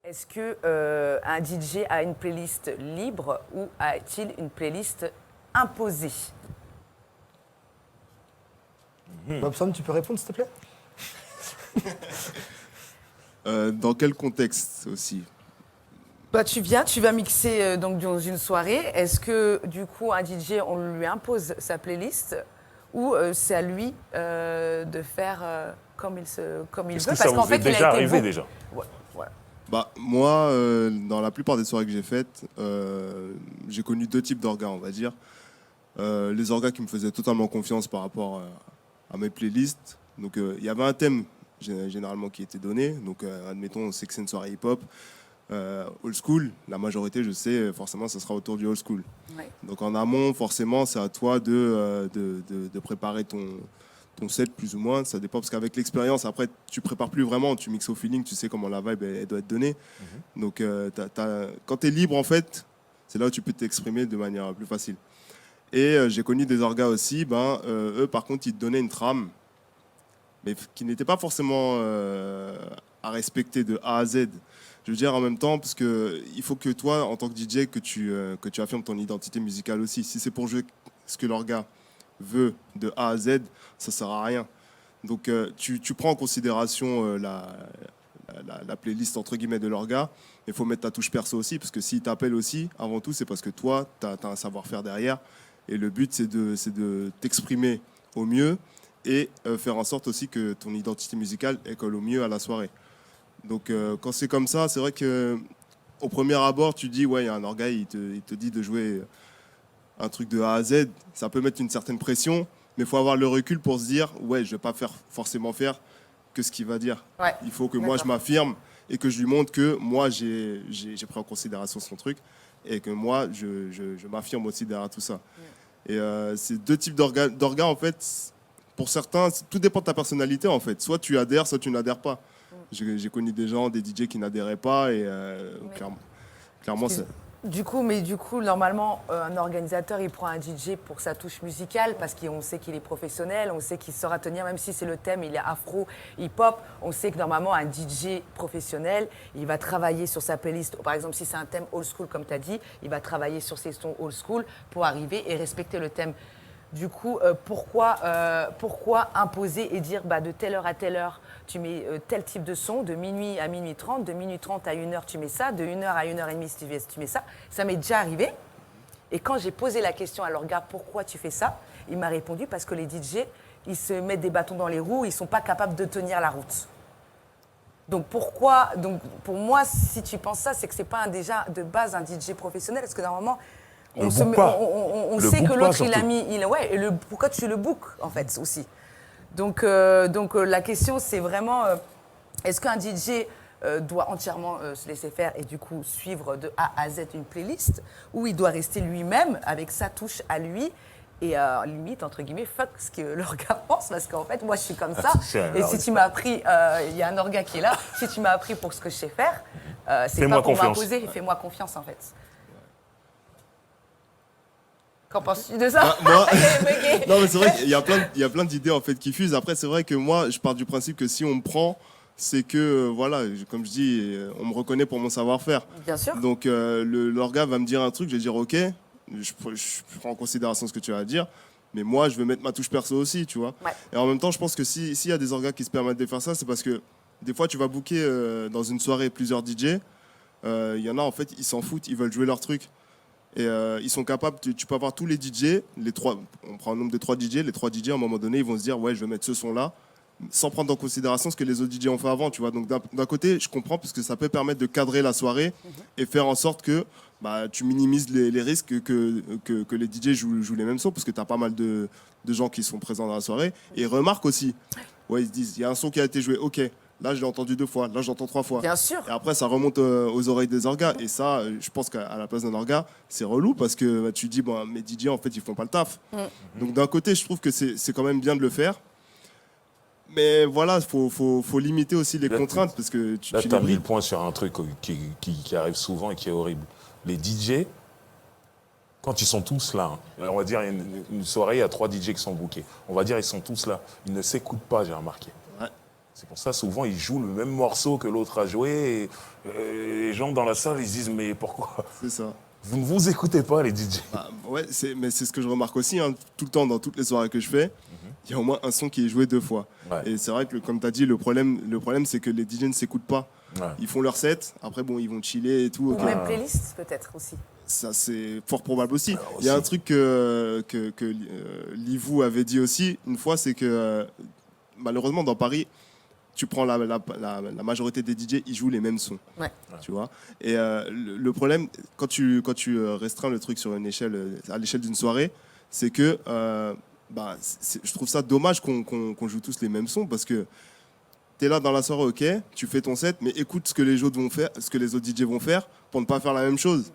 Est-ce que un DJ a une playlist libre ou a-t-il une playlist imposée? Bobson, tu peux répondre, s'il te plaît? Dans quel contexte aussi? Bah, tu vas mixer donc dans une soirée. Est-ce que du coup un DJ on lui impose sa playlist ou c'est à lui de faire comme il veut? Est-ce que ça vous est déjà arrivé déjà? Ouais, voilà. Bah, moi, dans la plupart des soirées que j'ai faites, j'ai connu deux types d'orgas, on va dire. Les orgas qui me faisaient totalement confiance par rapport à mes playlists. Donc, il y avait un thème généralement qui était donné. Donc, admettons, on sait que c'est une soirée hip-hop. Old school, la majorité, je sais, forcément, ça sera autour du old school. Ouais. Donc, en amont, forcément, c'est à toi de préparer ton set plus ou moins, ça dépend parce qu'avec l'expérience, après, tu prépares plus vraiment, tu mixes au feeling, tu sais comment la vibe elle doit être donnée. Donc, quand tu es libre, en fait, c'est là où tu peux t'exprimer de manière plus facile. Et j'ai connu des orgas aussi, eux, par contre, ils te donnaient une trame, mais qui n'était pas forcément à respecter de A à Z. Je veux dire en même temps, parce qu'il faut que toi, en tant que DJ, que tu affirmes ton identité musicale aussi. Si c'est pour jouer ce que l'orga veut de A à Z, ça sert à rien. Donc tu prends en considération la playlist entre guillemets de l'orga, il faut mettre ta touche perso aussi, parce que s'il t'appelle aussi, avant tout, c'est parce que toi, tu as un savoir-faire derrière. Et le but, c'est de t'exprimer au mieux et faire en sorte aussi que ton identité musicale elle colle au mieux à la soirée. Donc quand c'est comme ça, c'est vrai que au premier abord, tu dis ouais, il y a un orga, il te dit de jouer un truc de A à Z, ça peut mettre une certaine pression, mais il faut avoir le recul pour se dire ouais, je vais pas forcément faire que ce qu'il va dire. Ouais. Il faut que moi je m'affirme et que je lui montre que moi j'ai pris en considération son truc et que moi je m'affirme aussi derrière tout ça. Et ces deux types d'orgas en fait, pour certains, tout dépend de ta personnalité en fait. Soit tu adhères, soit tu n'adhères pas. J'ai connu des gens, des DJ qui n'adhéraient pas et clairement c'est... Du coup, normalement, un organisateur, il prend un DJ pour sa touche musicale parce qu'on sait qu'il est professionnel, on sait qu'il saura tenir, même si c'est le thème, il est afro, hip-hop, on sait que normalement, un DJ professionnel, il va travailler sur sa playlist. Par exemple, si c'est un thème old school, comme tu as dit, il va travailler sur ses sons old school pour arriver et respecter le thème. Du coup, pourquoi imposer et dire de telle heure à telle heure, tu mets tel type de son, de minuit à minuit 30, de minuit 30 à 1h, tu mets ça, de 1h à 1h30, tu mets ça. Ça m'est déjà arrivé. Et quand j'ai posé la question à l'orga, pourquoi tu fais ça, il m'a répondu parce que les DJ, ils se mettent des bâtons dans les roues, ils ne sont pas capables de tenir la route. Donc pour moi, si tu penses ça, c'est que ce n'est pas déjà de base un DJ professionnel, parce que normalement, on sait que l'autre, il a mis... pourquoi tu le bookes, en fait, aussi. Donc la question, c'est vraiment, est-ce qu'un DJ doit entièrement se laisser faire et du coup suivre de A à Z une playlist, ou il doit rester lui-même avec sa touche à lui et limite, entre guillemets, fuck ce que l'orga pense, parce qu'en fait, moi, je suis comme ça. Et si tu m'as appris, il y a un orga qui est là, si tu m'as appris pour ce que je sais faire, c'est pas pour m'imposer, fais-moi confiance, en fait. Qu'en penses-tu de ça? Moi, non, mais c'est vrai qu'il y a plein d'idées en fait qui fusent. Après, c'est vrai que moi, je pars du principe que si on me prend, c'est que, voilà, comme je dis, on me reconnaît pour mon savoir-faire. Bien sûr. Donc, l'orga va me dire un truc, je vais dire ok, je prends en considération ce que tu vas dire, mais moi, je veux mettre ma touche perso aussi, tu vois. Ouais. Et en même temps, je pense que s'il y a des orgas qui se permettent de faire ça, c'est parce que des fois, tu vas booker dans une soirée plusieurs DJ. Il y en a, en fait, ils s'en foutent, ils veulent jouer leur truc. Et ils sont capables, tu peux avoir tous les DJ, on prend un nombre de 3 DJ, les 3 DJ à un moment donné, ils vont se dire ouais, je vais mettre ce son-là, sans prendre en considération ce que les autres DJ ont fait avant, tu vois. Donc d'un côté, je comprends parce que ça peut permettre de cadrer la soirée et faire en sorte que tu minimises les risques que les DJ jouent les mêmes sons, parce que tu as pas mal de gens qui sont présents dans la soirée. Et ils remarquent aussi, ouais, ils se disent il y a un son qui a été joué, ok. Là, je l'ai entendu 2 fois. Là, je l'entends 3 fois. Bien sûr. Et après, ça remonte aux oreilles des orgas. Et ça, je pense qu'à la place d'un orga, c'est relou parce que tu dis, mes DJ, en fait, ils font pas le taf. Donc, d'un côté, je trouve que c'est quand même bien de le faire. Mais voilà, faut limiter aussi les contraintes parce que tu as mis le point sur un truc qui arrive souvent et qui est horrible. Les DJ, quand ils sont tous là, on va dire, il y a une soirée, il y a 3 DJ qui sont bookés. On va dire, ils sont tous là. Ils ne s'écoutent pas, j'ai remarqué. C'est pour ça, souvent, ils jouent le même morceau que l'autre a joué. Et les gens dans la salle, ils se disent, mais pourquoi C'est ça. vous ne vous écoutez pas, les DJ? Bah, ouais, mais c'est ce que je remarque aussi, hein, tout le temps, dans toutes les soirées que je fais, il y a au moins un son qui est joué 2 fois. Ouais. Et c'est vrai que, comme tu as dit, le problème c'est que les DJ ne s'écoutent pas. Ouais. Ils font leur set, après, bon, ils vont chiller et tout. Ou ok. même playlist, peut-être aussi. Ça, c'est fort probable aussi. Alors, Il y a aussi. un truc que Livou avait dit aussi une fois, c'est que malheureusement, dans Paris, tu prends la majorité des DJ, ils jouent les mêmes sons. Ouais. Tu vois. Et le problème, quand tu restreins le truc sur une échelle, à l'échelle d'une soirée, c'est que je trouve ça dommage qu'on joue tous les mêmes sons parce que tu es là dans la soirée, ok, tu fais ton set, mais écoute ce que les autres vont faire, ce que les autres DJ vont faire pour ne pas faire la même chose.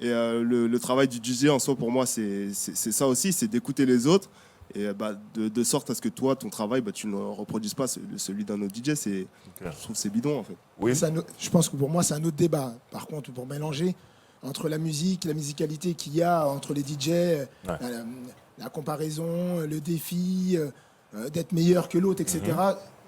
Et le travail du DJ en soi, pour moi, c'est ça aussi, c'est d'écouter les autres et de sorte à ce que toi, ton travail, tu ne reproduises pas celui d'un autre DJ. Je trouve que c'est bidon en fait. Oui. Je pense que pour moi, c'est un autre débat. Par contre, pour mélanger entre la musique, la musicalité qu'il y a entre les DJ, la comparaison, le défi, d'être meilleur que l'autre, etc.,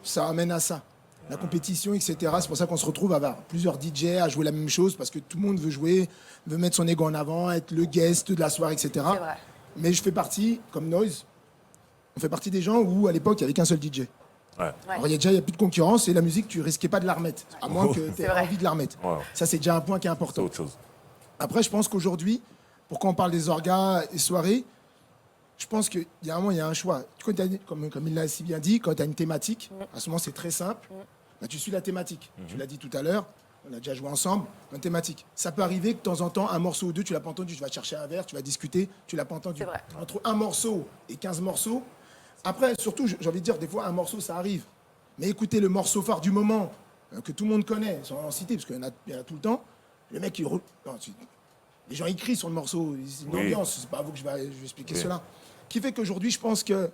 ça amène à ça. La compétition, etc. C'est pour ça qu'on se retrouve à avoir plusieurs DJ à jouer la même chose parce que tout le monde veut jouer, veut mettre son ego en avant, être le guest de la soirée, etc. C'est vrai. Mais je fais partie, comme Noise, on fait partie des gens où à l'époque il n'y avait qu'un seul DJ. Ouais. Alors il n'y a plus de concurrence et la musique, tu risquais pas de la remettre, à moins que tu C'est aies vrai. envie de la remettre. Ouais. Ça, c'est déjà un point qui est C'est important. autre chose. Après, je pense qu'aujourd'hui, pourquoi on parle des orgas et soirées, je pense qu'il y a un moment, il y a un choix. Comme il l'a si bien dit, quand tu as une thématique, à ce moment, c'est très simple. Tu suis la thématique. Tu l'as dit tout à l'heure, on a déjà joué ensemble, une thématique. Ça peut arriver que de temps en temps, un morceau ou deux, tu l'as pas entendu, tu vas chercher un verre, tu vas discuter, tu l'as pas entendu. C'est vrai. Entre un morceau et 15 morceaux, après, surtout, j'ai envie de dire, des fois, un morceau, ça arrive. Mais écoutez le morceau phare du moment, que tout le monde connaît, sans en citer, parce qu'il y en a tout le temps, le mec, les gens écrivent sur le morceau, c'est une Oui. ambiance, c'est pas à vous que je vais expliquer Oui. cela. Qui fait qu'aujourd'hui, je pense que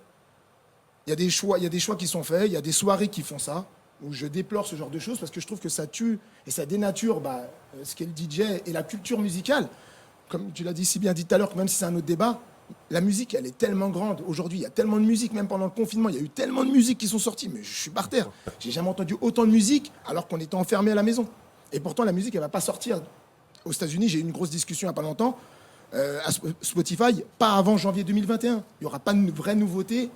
il y a des choix qui sont faits, il y a des soirées qui font ça, où je déplore ce genre de choses parce que je trouve que ça tue et ça dénature ce qu'est le DJ et la culture musicale. Comme tu l'as dit si bien dit tout à l'heure, que même si c'est un autre débat, la musique, elle est tellement grande. Aujourd'hui, il y a tellement de musique, même pendant le confinement, il y a eu tellement de musique qui sont sorties, mais je suis par terre. J'ai jamais entendu autant de musique alors qu'on était enfermé à la maison. Et pourtant, la musique, elle va pas sortir. Aux États-Unis, j'ai eu une grosse discussion il n'y a pas longtemps à Spotify, pas avant janvier 2021. Il n'y aura pas de vraie nouveauté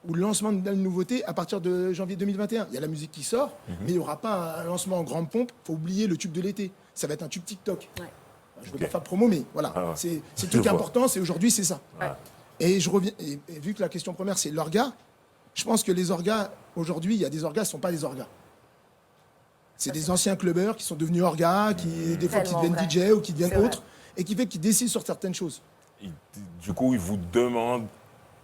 ou le lancement de nouvelles nouveautés à partir de janvier 2021. Il y a la musique qui sort, mais il n'y aura pas un lancement en grande pompe. Il faut oublier le tube de l'été. Ça va être un tube TikTok. Ouais. Je ne veux pas faire de promo, mais voilà. Ah ouais. C'est le Je truc vois. important, c'est aujourd'hui, c'est ça. Ouais. Et je reviens, et vu que la question première, c'est l'orga, je pense que les orgas, aujourd'hui, il y a des orgas qui ne sont pas des orgas. C'est des anciens clubbers qui sont devenus orgas, des fois qui Tellement deviennent vrai. DJ ou qui deviennent C'est vrai. autres, et qui fait qu'ils décident sur certaines choses. Du coup, ils vous demandent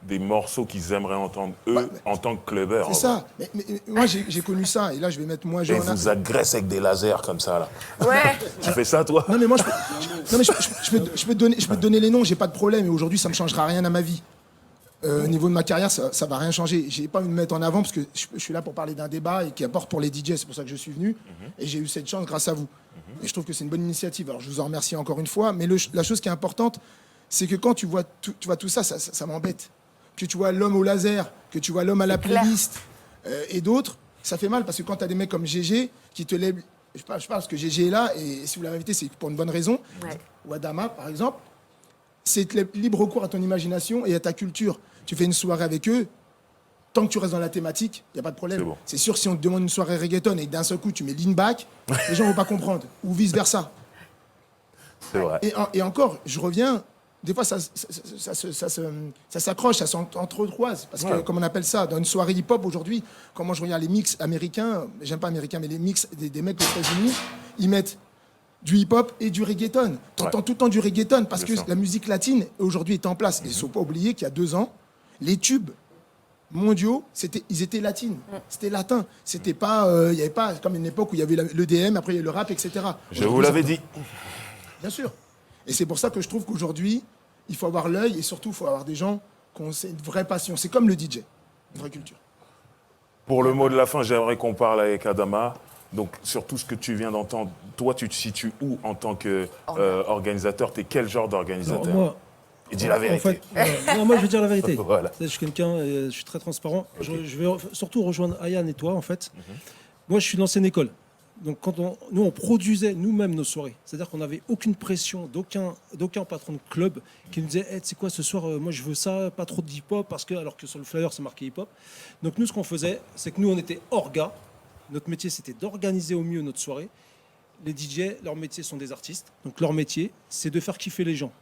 des morceaux qu'ils aimeraient entendre, eux, en tant que clubbers. C'est ça. Mais moi, j'ai connu ça, et là, je vais mettre moi, Et jeune. vous agressent avec des lasers comme ça, là. Ouais. Tu fais ça, toi? Non, mais moi, je peux te donner les noms, j'ai pas de problème, et aujourd'hui, ça me changera rien à ma vie. Au niveau de ma carrière, ça va rien changer. J'ai pas envie de me mettre en avant parce que je suis là pour parler d'un débat et qui apporte pour les DJ. C'est pour ça que je suis venu et j'ai eu cette chance grâce à vous. Et je trouve que c'est une bonne initiative. Alors je vous en remercie encore une fois. Mais la chose qui est importante, c'est que quand tu vois tout ça, ça m'embête. Que tu vois l'homme au laser, que tu vois l'homme à la clair. playlist et d'autres, ça fait mal parce que quand tu as des mecs comme GG qui te lèvent. Je parle parce que GG est là et si vous l'avez invité, c'est pour une bonne raison. Ouais. Ou Adama, par exemple. C'est libre recours à ton imagination et à ta culture. Tu fais une soirée avec eux, tant que tu restes dans la thématique, il n'y a pas de problème. C'est bon. C'est sûr, si on te demande une soirée reggaeton et que d'un seul coup tu mets lean back, les gens ne vont pas comprendre. Ou vice-versa. C'est vrai. Et encore, je reviens, des fois ça s'accroche, ça s'entrecroise. Parce que, Ouais. comme on appelle ça, dans une soirée hip-hop aujourd'hui, quand moi je regarde les mix américains, j'aime pas américains, mais les mix des mecs aux États-Unis, ils mettent du hip-hop et du reggaeton. T'entends Ouais. tout le temps du reggaeton parce Bien que sûr. la musique latine aujourd'hui est en place. Et il ne faut pas oublier qu'il y a 2 ans, les tubes mondiaux, ils étaient latines. C'était latin. C'était pas, il y avait pas comme une époque où il y avait l'EDM, après il y a le rap, etc. Je vous l'avais dit. Bien sûr. Et c'est pour ça que je trouve qu'aujourd'hui, il faut avoir l'œil et surtout, il faut avoir des gens qui ont une vraie passion. C'est comme le DJ, une vraie culture. Pour le mot de la fin, j'aimerais qu'on parle avec Adama. Donc, sur tout ce que tu viens d'entendre, toi, tu te situes où en tant qu'organisateur? T'es quel genre Alors, d'organisateur? moi, Il dit la En vérité. fait, non, moi je vais dire la vérité. Voilà. Je suis quelqu'un, je suis très transparent. Je vais surtout rejoindre Ayane et toi en fait. Moi je suis d'ancienne école. Donc quand nous on produisait nous-mêmes nos soirées, c'est-à-dire qu'on n'avait aucune pression d'aucun patron de club qui nous disait hey, tu sais quoi ce soir moi je veux ça, pas trop de hip-hop parce que alors que sur le flyer c'est marqué hip-hop. Donc nous ce qu'on faisait c'est que nous on était orga. Notre métier c'était d'organiser au mieux notre soirée. Les DJ leur métier sont des artistes. Donc leur métier c'est de faire kiffer les gens.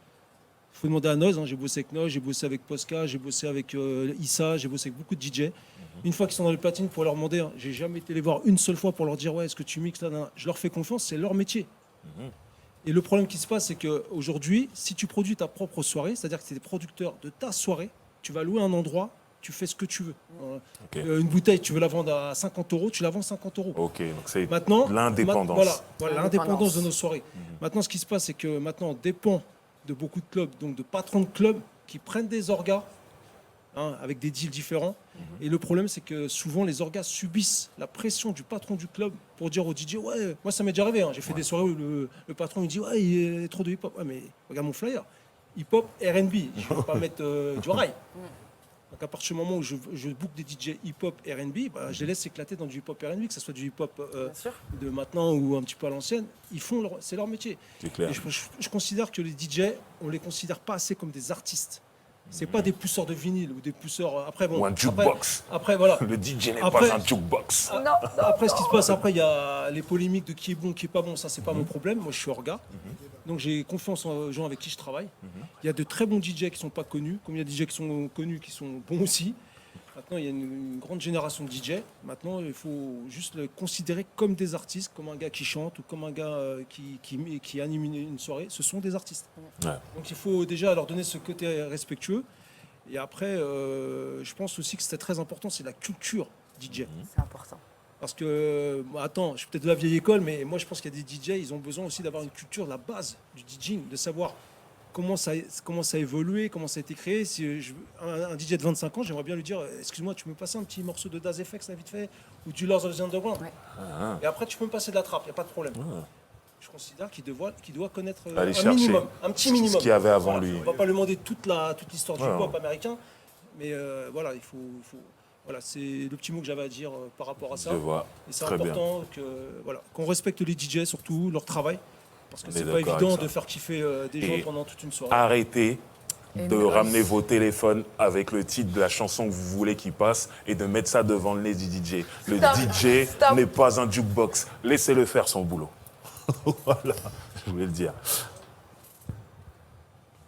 Il faut demander à Noise, j'ai bossé avec Noise, j'ai bossé avec Posca, j'ai bossé avec Issa, j'ai bossé avec beaucoup de DJ. Une fois qu'ils sont dans les platines, pour leur demander, j'ai jamais été les voir une seule fois pour leur dire ouais, est-ce que tu mixes là, là. Je leur fais confiance, c'est leur métier. Et le problème qui se passe, c'est qu'aujourd'hui, si tu produis ta propre soirée, c'est-à-dire que tu es producteur de ta soirée, tu vas louer un endroit, tu fais ce que tu veux. Une bouteille, tu veux la vendre à 50 €, tu la vends 50 €. Ok, donc c'est Maintenant, l'indépendance. Voilà, l'indépendance de nos soirées. Maintenant, ce qui se passe, c'est que maintenant, on dépend de beaucoup de clubs, donc de patrons de clubs qui prennent des orgas avec des deals différents. Et le problème, c'est que souvent, les orgas subissent la pression du patron du club pour dire au DJ, ouais, moi, ça m'est déjà arrivé. J'ai fait des soirées où le patron il dit, ouais, il y a trop de hip-hop. Ouais, mais regarde mon flyer. Hip-hop, R&B. Je ne vais pas mettre du rail. Donc à partir du moment où je book des DJ hip-hop R&B, je les laisse éclater dans du hip-hop R&B, que ce soit du hip-hop de maintenant ou un petit peu à l'ancienne. C'est leur métier. C'est clair. Et je considère que les DJ, on les considère pas assez comme des artistes. C'est pas des pousseurs de vinyle ou des pousseurs. Après bon. Ou un jukebox. Après voilà. Le DJ n'est Après- pas un jukebox. Après ce qui se passe après, il y a les polémiques de qui est bon, qui est pas bon. Ça c'est pas mon problème. Moi je suis orga. Donc j'ai confiance aux gens avec qui je travaille. Il y a de très bons DJ qui sont pas connus, comme il y a des DJ qui sont connus qui sont bons aussi. Maintenant, il y a une grande génération de DJ. Maintenant, il faut juste les considérer comme des artistes, comme un gars qui chante ou comme un gars qui anime une soirée. Ce sont des artistes. Ouais. Donc il faut déjà leur donner ce côté respectueux. Et après, je pense aussi que c'était très important, c'est la culture DJ. C'est important. Parce que, attends, je suis peut-être de la vieille école, mais moi je pense qu'il y a des DJ, ils ont besoin aussi d'avoir une culture, la base du DJing, de savoir comment ça a évolué, comment ça a été créé. Si un DJ de 25 ans, j'aimerais bien lui dire, excuse-moi, tu peux me passer un petit morceau de Daz FX, là, vite fait, ou du Lords of the Underground. Ouais. Et après, tu peux me passer de la trappe, il n'y a pas de problème. Je considère qu'il doit connaître Aller un chercher minimum, un petit minimum. ce qu'il y avait avant lui. On ne va pas lui demander toute l'histoire du Ouais. hip-hop américain, mais voilà, il faut voilà, c'est le petit mot que j'avais à dire par rapport à ça. Je vois. Et c'est Très bien. important qu'on respecte les DJ, surtout leur travail. Parce que On c'est est pas d'accord évident avec ça. de faire kiffer des gens Et pendant toute une soirée. Arrêtez Et de nous- ramener vos téléphones avec le titre de la chanson que vous voulez qu'il passe et de mettre ça devant le nez du DJ. Le Stop. DJ Stop. n'est pas un jukebox. Laissez-le faire son boulot. Voilà, je voulais le dire.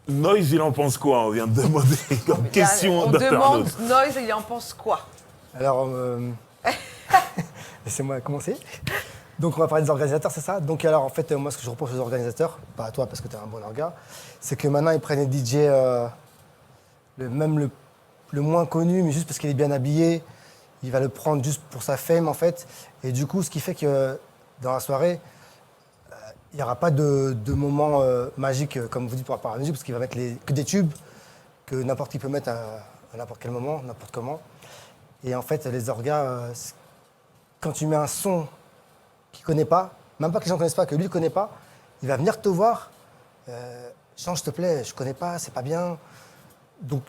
Noise, il en pense quoi? On vient de demander comme question On demande, d'internaute. Noise, il en pense quoi? Alors, laissez-moi commencer. Donc, on va parler des organisateurs, c'est ça? Donc, alors, en fait, moi, ce que je reproche aux organisateurs, pas à toi parce que tu es un bon orga, c'est que maintenant, ils prennent les DJ, le moins connu, mais juste parce qu'il est bien habillé, il va le prendre juste pour sa fame, en fait. Et du coup, ce qui fait que dans la soirée, il n'y aura pas de moment magique, comme vous dites, par rapport à la musique, parce qu'il va mettre que des tubes que n'importe qui peut mettre à n'importe quel moment, n'importe comment. Et en fait, les orgas, quand tu mets un son qu'il ne connaît pas, même pas que les gens ne connaissent pas, que lui ne connaît pas, il va venir te voir. Change, s'il te plaît, je ne connais pas, c'est pas bien. Donc,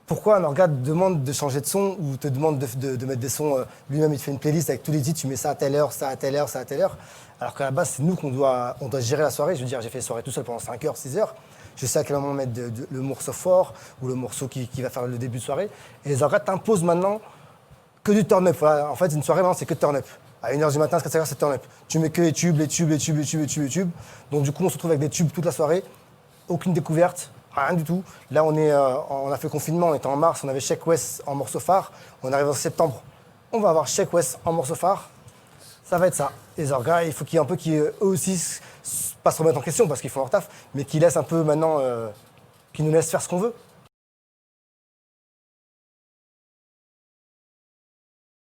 pourquoi un orga te demande de changer de son ou te demande de mettre des sons lui-même, il te fait une playlist avec tous les titres, tu mets ça à telle heure, ça à telle heure, ça à telle heure. Alors qu'à la base, c'est nous qu'on doit gérer la soirée. Je veux dire, j'ai fait la soirée tout seul pendant 5 heures, 6 heures. Je sais à quel moment mettre le morceau fort ou le morceau qui va faire le début de soirée. Et les orgas t'imposent maintenant que du turn-up. Voilà. En fait, une soirée, maintenant, c'est que turn-up. À 1h du matin, jusqu'à 5h, c'est turn-up. Tu mets que les tubes. Donc, du coup, on se retrouve avec des tubes toute la soirée. Aucune découverte, rien du tout. Là, on a fait confinement, on était en mars, on avait Sheck West en morceau phare. On arrive en septembre, on va avoir Sheck West en morceau phare. Ça va être ça. Les orgas, il faut qu'il y ait un peu eux aussi, pas se remettre en question parce qu'ils font leur taf, mais qu'ils laissent un peu maintenant, qu'ils nous laissent faire ce qu'on veut.